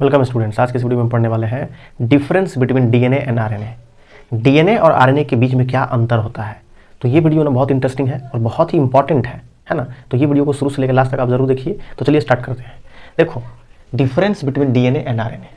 Welcome students. आज के इस वीडियो में पढ़ने वाले हैं difference between DNA and RNA. DNA और आरएनए के बीच में क्या अंतर होता है। तो ये वीडियो ना बहुत इंटरेस्टिंग है और बहुत ही इंपॉर्टेंट है ना। तो ये वीडियो को शुरू से लेकर लास्ट तक आप जरूर देखिए। तो चलिए स्टार्ट करते हैं। देखो, difference between DNA and RNA,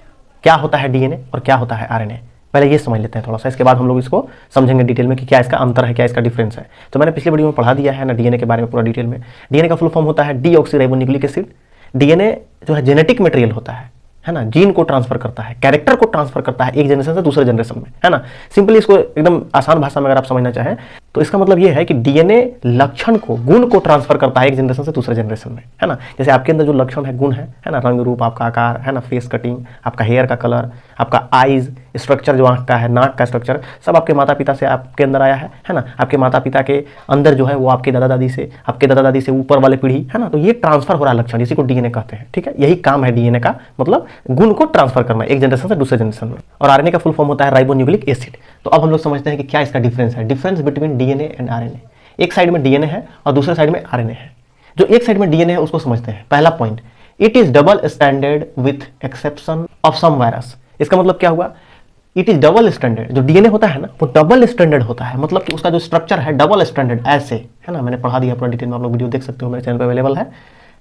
क्या होता है डीएनए और क्या होता है आरएनए, पहले ये समझ लेते हैं थोड़ा सा। इसके बाद हम लोग इसको समझेंगे डिटेल में कि क्या इसका अंतर है, क्या इसका डिफरेंस है। तो मैंने पिछले वीडियो में पढ़ा दिया है ना डीएनए के बारे में पूरा डिटेल में। डीएनए का फुल फॉर्म होता है डीऑक्सीराइबोन्यूक्लिक एसिड। डीएनए जो है जेनेटिक मटेरियल होता है ना, जीन को ट्रांसफर करता है, कैरेक्टर को ट्रांसफर करता है एक जनरेशन से दूसरे जनरेशन में, है ना। सिंपली इसको एकदम आसान भाषा में अगर आप समझना चाहें तो इसका मतलब ये है कि डीएनए लक्षण को, गुण को ट्रांसफर करता है एक जनरेशन से दूसरे जनरेशन में, है ना। जैसे आपके अंदर जो लक्षण है, गुण है ना, रंग रूप, आपका आकार, है ना, फेस कटिंग, आपका हेयर का कलर, आपका आईज स्ट्रक्चर, जो आंख का है, नाक का स्ट्रक्चर, सब आपके माता पिता से आपके अंदर आया है ना। आपके माता पिता के अंदर जो है वो आपके दादा दादी से, आपके दादा दादी से ऊपर वाले पीढ़ी, है ना। तो ये ट्रांसफर हो रहा है लक्षण, इसी को डीएनए कहते हैं। ठीक है, यही काम है डीएनए का, मतलब गुण को ट्रांसफर करना एक जनरेशन से दूसरे जनरेशन में। और आरएनए का फुल फॉर्म होता है राइबोन्यूक्लिक एसिड। तो अब हम लोग समझते हैं कि क्या इसका डिफरेंस है, difference between DNA and RNA. एक साइड में डीएनए है और दूसरे साइड में आरएनए है। जो एक साइड में डीएनए है उसको समझते हैं। पहला point, it is double standard with exception of some virus. इसका मतलब क्या हुआ, इट इज डबल स्टैंडर्ड। जो डीएनए होता है ना वो डबल स्टैंडर्ड होता है, मतलब कि उसका जो स्ट्रक्चर है डबल स्टैंडर्ड ऐसे, है ना। मैंने पढ़ा दिया पूरा डिटेल में, आप लोग वीडियो देख सकते हो, मेरे चैनल पे अवेलेबल है।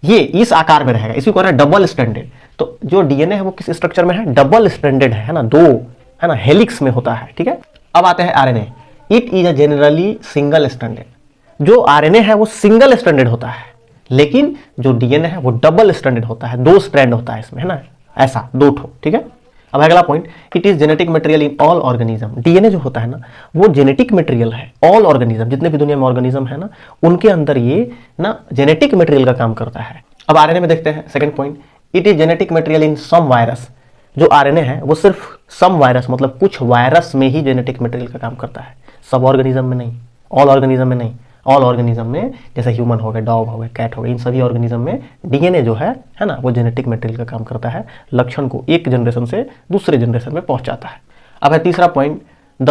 ये इस आकार में रहेगा, इसी को कह रहा है डबल स्टैंडर्ड। तो जो डीएनए है वो किस स्ट्रक्चर में है, डबल स्टैंडर्ड है ना, दो, है ना, हेलिक्स में होता है। ठीक है, अब आते हैं RNA. It is a generally single standard. जो आरएनए है वो सिंगल स्टैंडर्ड होता है, लेकिन जो डीएनए है वो डबल स्टैंडर्ड होता है, दो स्ट्रैंड होता है इसमें, है ना, ऐसा दो ठो। ठीक है, अब अगला point, it is genetic material in all organism. DNA जो होता है ना वो जेनेटिक मटेरियल है, ऑल ऑर्गेनिज्म, जितने भी दुनिया में ऑर्गेनिज्म है ना उनके अंदर ये ना जेनेटिक मटेरियल का काम करता है। अब आरएनए में देखते हैं second point, it is genetic material in some virus. जो आरएनए है वो सिर्फ सम वायरस, मतलब कुछ वायरस में ही जेनेटिक मटेरियल का काम करता है, सब ऑर्गेनिज्म में नहीं, ऑल ऑर्गेनिज्म में नहीं। ऑल ऑर्गेनिज्म में जैसे ह्यूमन हो गए, डॉग हो गए, कैट हो गए, इन सभी ऑर्गेनिज्म में डीएनए जो है ना वो जेनेटिक मटेरियल का काम करता है, लक्षण को एक जनरेशन से दूसरे जनरेशन में पहुंचाता है। अब है तीसरा point, the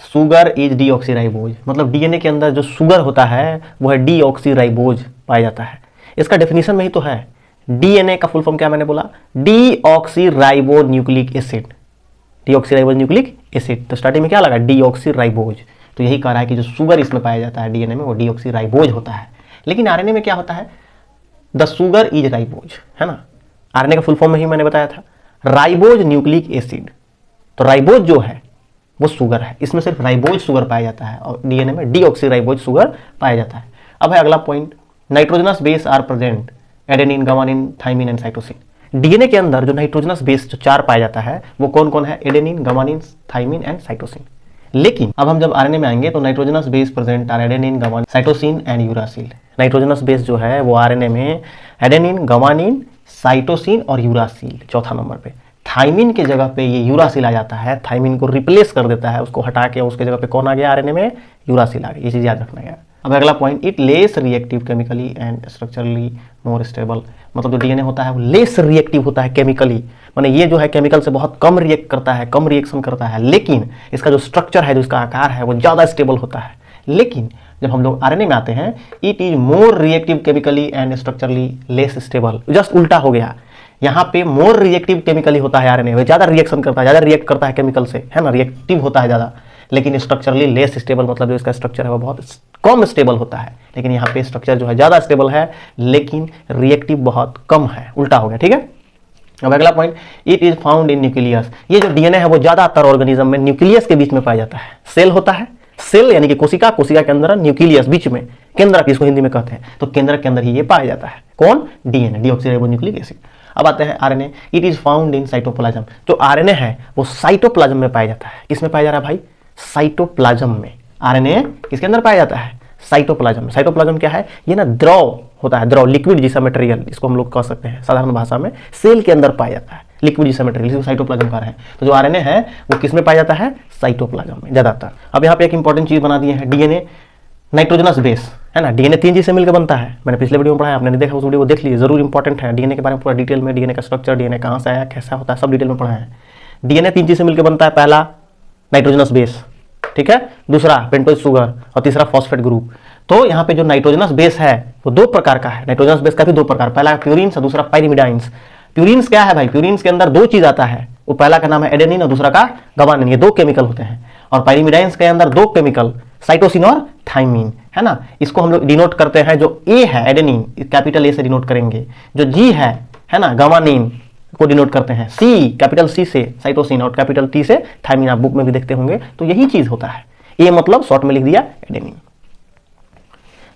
sugar is deoxyribose. मतलब डीएनए के अंदर जो शुगर होता है वो है डीऑक्सीराइबोज पाया जाता है। इसका डेफिनेशन में ही तो है। डीएनए का फुल फॉर्म क्या मैंने बोला, डीऑक्सीराइबोन्यूक्लिक एसिड, डीऑक्सीराइबोन्यूक्लिक एसिड। तो स्टार्टिंग में क्या लगा, डीऑक्सीराइबोज। तो यही कह रहा है कि जो शुगर इसमें पाया जाता है डीएनए में वो डीऑक्सीराइबोज होता है। लेकिन आरएनए में क्या होता है, द सुगर इज राइबोज, है ना। आरएनए का फुल फॉर्म में ही मैंने बताया था, राइबोज न्यूक्लिक एसिड। तो राइबोज जो है वो शुगर है, इसमें सिर्फ राइबोज शुगर पाया जाता है और डीएनए में डीऑक्सीराइबोज शुगर पाया जाता है। अब है अगला point, nitrogenous base are present, adenine, guanine, thymine and cytosine. DNA के अंदर जो नाइट्रोजनस बेस जो चार पाया जाता है वो कौन कौन है, adenine, guanine, thymine and cytosine. लेकिन अब हम जब आरएनए में आएंगे तो nitrogenous base present are adenine, guanine, cytosine and uracil. Nitrogenous base जो है वो आरएनए में एडेनिन, गुआनिन, साइटोसिन और यूरासिल। चौथा नंबर पे थाइमिन के जगह पे ये यूरासिल आ जाता है, थाइमिन को रिप्लेस कर देता है, उसको हटा के उसके जगह पे कौन आ गया, आरएनए में यूरासिल आ गया। ये चीज याद रखना है। अब अगला point, it less reactive chemically and structurally more stable. मतलब जो डीएनए होता है वो लेस रिएक्टिव होता है केमिकली, माने ये जो है केमिकल से बहुत कम रिएक्ट करता है, कम रिएक्शन करता है, लेकिन इसका जो स्ट्रक्चर है, जो इसका आकार है वो ज़्यादा स्टेबल होता है। लेकिन जब हम लोग आरएनए में आते हैं, it is more reactive chemically and structurally less stable. Just उल्टा हो गया, यहाँ पे मोर रिएक्टिव केमिकली होता है आरएनए, ज़्यादा रिएक्शन करता है, ज़्यादा रिएक्ट करता है केमिकल से, है ना, रिएक्टिव होता है ज़्यादा। लेकिन स्ट्रक्चरली लेस स्टेबल, मतलब जो इसका स्ट्रक्चर है वो बहुत कम स्टेबल होता है। लेकिन यहाँ पे स्ट्रक्चर जो है ज़्यादा स्टेबल है लेकिन रिएक्टिव बहुत कम है, उल्टा हो गया। ठीक है, अब अगला point, it is found in nucleus. ये जो डीएनए है वो ज्यादातर ऑर्गेनिज्म में न्यूक्लियस के बीच में पाया जाता है। सेल होता है, सेल यानी कि कोशिका, कोशिका के अंदर न्यूक्लियस बीच में, केंद्रक इसको हिंदी में कहते हैं। तो केंद्रक के अंदर ही ये पाया जाता है, कौन, डीएनए, डीऑक्सीराइबोन्यूक्लिक एसिड। अब आते हैं RNA, it is found in cytoplasm. जो आरएनए है वो साइटोप्लाज्म में पाया जाता है। किसमें पाया जा रहा है भाई, साइटोप्लाज्म में। आरएनए किसके अंदर पाया जाता है, साइटोप्लाज्म में। साइटोप्लाज्म क्या है, ये ना द्रव होता है, द्रव, लिक्विड जैसा मटेरियल, इसको हम लोग कह सकते हैं साधारण भाषा में, सेल के अंदर पाया जाता है लिक्विड जैसा मटेरियल, इसको साइटोप्लाज्म कह रहे हैं। तो जो आरएनए है वो किसमें पाया जाता है, साइटोप्लाज्म में ज्यादातर। अब यहाँ पे एक इंपॉर्टेंट चीज बना दिए हैं, डीएनए नाइट्रोजनस बेस, है ना। डीएनए 3 चीज से मिलकर बनता है, मैंने पिछले वीडियो में पढ़ाया, आपने नहीं देखा उस वीडियो को देख लीजिए, जरूर इंपॉर्टेंट है। डीएनए के बारे में पूरा डिटेल में, डीएनए का स्ट्रक्चर, डीएनए कहाँ से आया, कैसा होता है, सब डिटेल में पढ़ा है। डीएनए 3 चीज से मिलकर बनता है, पहला नाइट्रोजनस बेस, ठीक है, दूसरा पेंटोज शुगर और तीसरा फॉस्फेट ग्रुप। तो यहाँ पे जो नाइट्रोजनस बेस है वो दो प्रकार का है। नाइट्रोजनस बेस का भी दो प्रकार, पहला प्यूरिन्स और दूसरा पाइरिमिडाइंस। प्यूरिन्स क्या है भाई, प्यूरिन्स के अंदर दो चीज आता है, वो पहला का नाम है एडेनिन और दूसरा का गवानिन, ये दो केमिकल होते हैं। और पायरिमिडाइंस के अंदर दो केमिकल, साइटोसिन और थाइमिन, है ना। इसको हम लोग डिनोट करते हैं, जो ए है एडेनिन कैपिटल ए से डिनोट करेंगे, जो जी है ना गवानिन को डिनोट करते हैं सी, कैपिटल सी से साइटोसिन और कैपिटल टी से थाइमिन, आप बुक में भी देखते होंगे। तो यही चीज होता है। ए मतलब शॉर्ट में लिख दिया एडेनिन,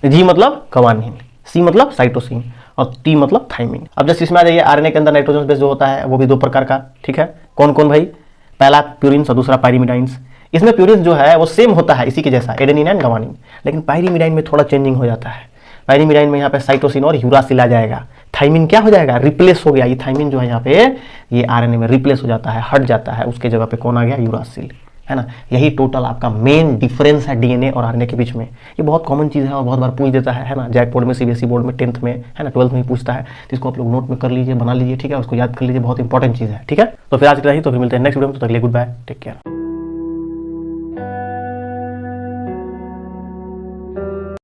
जी मतलब गवानिन, सी मतलब साइटोसिन और टी मतलब थाइमिन। अब जैसे इसमें आ जाइए, आरएनए के अंदर नाइट्रोजन बेस जो होता है वो भी दो प्रकार का, ठीक है। कौन कौन भाई, पहला प्यूरिन्स और दूसरा पायरिमिडाइंस। इसमें प्यूरिन्स जो है वो सेम होता है इसी के जैसा, एडेनिन एंड गवानिन, लेकिन पायरिमिडाइन में थोड़ा चेंजिंग हो जाता है। पायरिमिडाइन में यहाँ पे साइटोसिन और यूरासिल आ जाएगा, थाइमिन क्या हो जाएगा, रिप्लेस हो गया। ये थाइमिन जो है यहाँ पे ये आरएनए में रिप्लेस हो जाता है, हट जाता है, उसके जगह पे कौन आ गया, यूरासिल, है ना। यही टोटल आपका मेन डिफरेंस है डीएनए और आरएनए के बीच में। ये बहुत कॉमन चीज़ है और बहुत बार पूछ देता है ना, जैक बोर्ड में, सीबीएसई बोर्ड में, 10th में, है ना, 12th में ही पूछता है। तो इसको आप लोग नोट में कर लीजिए, बना लीजिए, ठीक है, उसको याद कर लीजिए, बहुत इंपॉर्टेंट चीज़ है, ठीक है। तो फिर आज इतना ही, तो फिर मिलते हैं नेक्स्ट वीडियो में, तो तक के लिए गुड बाय, टेक केयर।